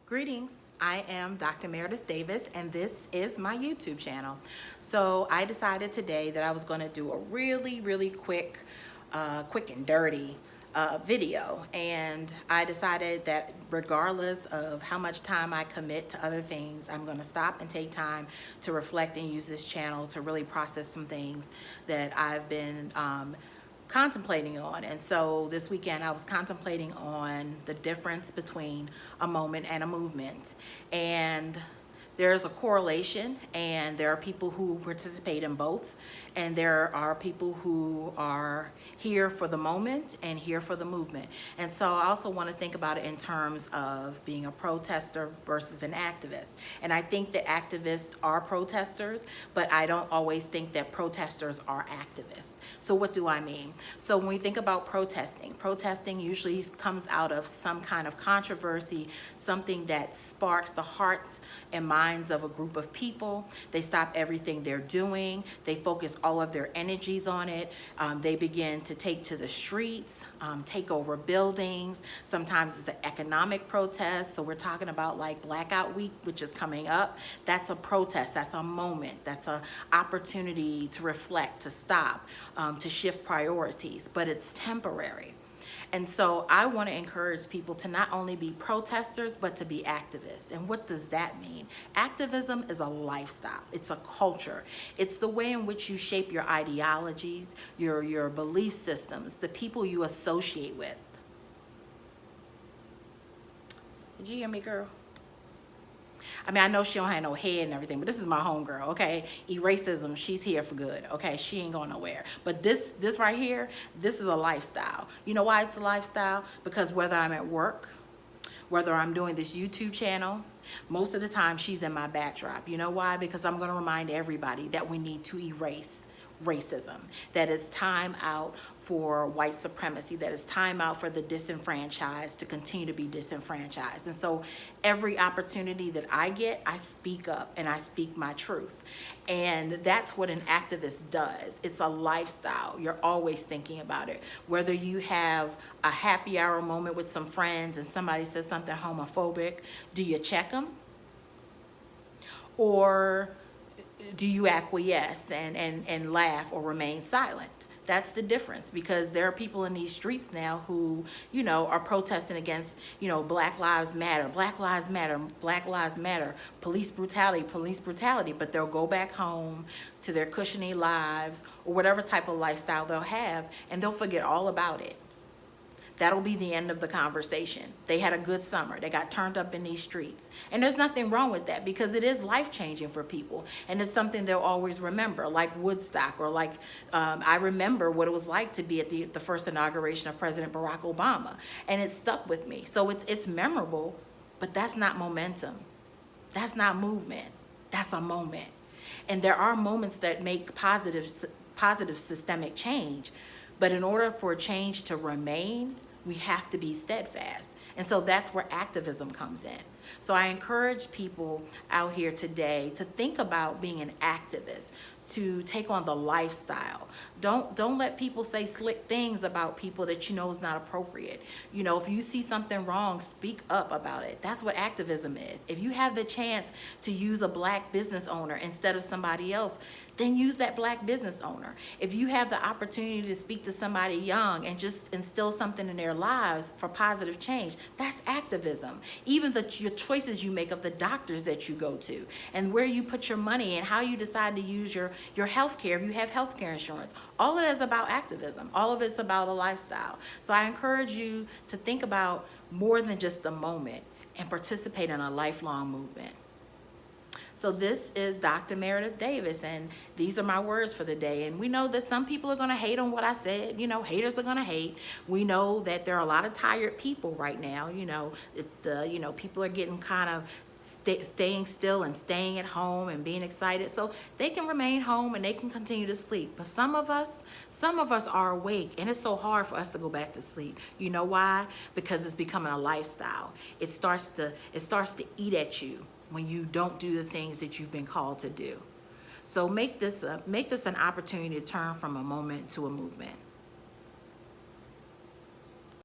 Greetings, I am Dr. Meredith Davis and this is my YouTube channel. So I decided today that I was going to do a really quick and dirty video, and I decided that regardless of how much time I commit to other things, I'm going to stop and take time to reflect and use this channel to really process some things that I've been contemplating on. And so this weekend I was contemplating on the difference between a moment and a movement, and there's a correlation, and there are people who participate in both, and there are people who are here for the moment and here for the movement. And so I also want to think about it in terms of being a protester versus an activist. And I think that activists are protesters, but I don't always think that protesters are activists. So what do I mean? So when we think about protesting usually comes out of some kind of controversy, something that sparks the hearts and minds of a group of people. They stop everything they're doing. They focus all of their energies on it. They begin to take to the streets, take over buildings. Sometimes it's an economic protest. So we're talking about like Blackout Week, which is coming up. That's a protest. That's a moment. That's an opportunity to reflect, to stop, to shift priorities, but it's temporary. And so I want to encourage people to not only be protesters, but to be activists. And what does that mean? Activism is a lifestyle. It's a culture. It's the way in which you shape your ideologies, your belief systems, the people you associate with. Did you hear me, girl? I mean, I know she don't have no head and everything, but this is my homegirl, okay? Eracism, she's here for good, okay? She ain't going nowhere. But this right here, this is a lifestyle. You know why it's a lifestyle? Because whether I'm at work, whether I'm doing this YouTube channel, most of the time she's in my backdrop. You know why? Because I'm going to remind everybody that we need to erase racism, that it's time out for white supremacy, that it's time out for the disenfranchised to continue to be disenfranchised. And so every opportunity that I get, I speak up and I speak my truth. And that's what an activist does. It's a lifestyle. You're always thinking about it. Whether you have a happy hour moment with some friends and somebody says something homophobic, do you check them? Or do you acquiesce and laugh or remain silent? That's the difference, because there are people in these streets now who, you know, are protesting against, you know, Black Lives Matter, Black Lives Matter, Black Lives Matter, police brutality, but they'll go back home to their cushiony lives or whatever type of lifestyle they'll have, and they'll forget all about it. That'll be the end of the conversation. They had a good summer. They got turned up in these streets. And there's nothing wrong with that, because it is life-changing for people. And it's something they'll always remember, like Woodstock, or like I remember what it was like to be at the first inauguration of President Barack Obama. And it stuck with me. So it's memorable, but that's not momentum. That's not movement. That's a moment. And there are moments that make positive systemic change. But in order for change to remain, we have to be steadfast. And so that's where activism comes in. So I encourage people out here today to think about being an activist, to take on the lifestyle. Don't let people say slick things about people that you know is not appropriate. You know, if you see something wrong, speak up about it. That's what activism is. If you have the chance to use a Black business owner instead of somebody else, then use that Black business owner. If you have the opportunity to speak to somebody young and just instill something in their lives for positive change, that's activism. Even your choices you make of the doctors that you go to, and where you put your money, and how you decide to use your health care, if you have health care insurance, all of that is about activism. All of it's about a lifestyle. So I encourage you to think about more than just the moment and participate in a lifelong movement. So this is Dr. Meredith Davis, and these are my words for the day. And we know that some people are going to hate on what I said. You know, haters are going to hate. We know that there are a lot of tired people right now. You know, people are getting kind of staying still and staying at home and being excited, so they can remain home and they can continue to sleep. But some of us are awake, and it's so hard for us to go back to sleep. You know why? Because it's becoming a lifestyle. It starts to eat at you when you don't do the things that you've been called to do. So make this an opportunity to turn from a moment to a movement.